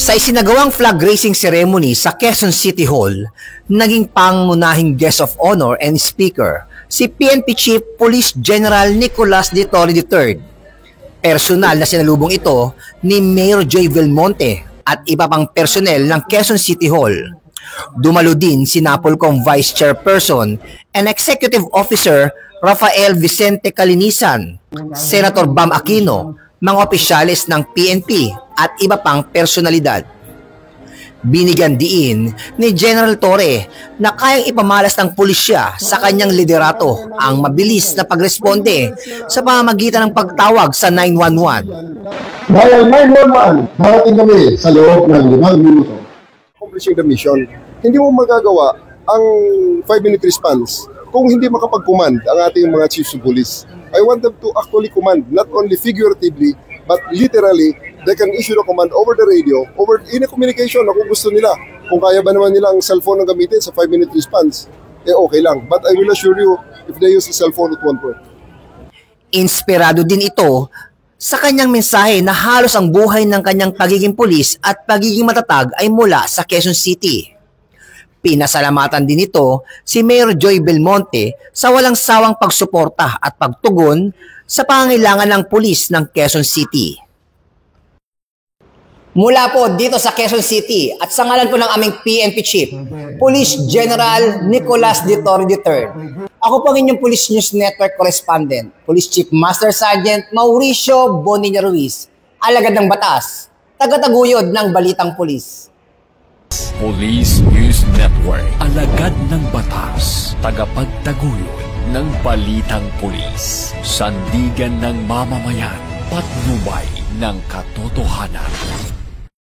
Sa isinagawang flag raising ceremony sa Quezon City Hall, naging pangunahing guest of honor and speaker si PNP Chief Police General Nicolas de Torre III. Personal na sinalubong ito ni Mayor Joy Belmonte at iba pang personnel ng Quezon City Hall. Dumalo din si Napolcom Vice Chairperson and Executive Officer Rafael Vicente Calinisan, Senator Bam Aquino, mga opisyalis ng PNP at iba pang personalidad. Binigyan diin ni General Torre na kayang ipamalas ng pulisya sa kanyang liderato ang mabilis na pagresponde sa pamamagitan ng pagtawag sa 911. Dahil 911, darating kami sa loob ng 5 minuto. Accomplishing the mission, hindi mo magagawa ang 5-minute response kung hindi makapag-command ang ating mga chiefs of police. I want them to actually command, not only figuratively, but literally, they can issue a command over the radio, over in a communication na kung gusto nila. Kung kaya ba naman nila ang cellphone na gamitin sa 5-minute response, okay lang. But I will assure you, if they use the cellphone, it won't work. Inspirado din ito sa kanyang mensahe na halos ang buhay ng kanyang pagiging pulis at pagiging matatag ay mula sa Quezon City. Pinasalamatan din ito si Mayor Joy Belmonte sa walang sawang pagsuporta at pagtugon sa pangangailangan ng pulis ng Quezon City. Mula po dito sa Quezon City at sa ngalan po ng aming PNP Chief, Police General Nicolas de Torre III. Ako po ang inyong Police News Network Correspondent, Police Chief Master Sergeant Mauricio Bonilla Ruiz, alagad ng batas, tagataguyod ng Balitang Pulis. Police News Network, alagad ng batas, tagapagtaguyod ng Balitang Pulis, sandigan ng mamamayan, patnubay ng katotohanan.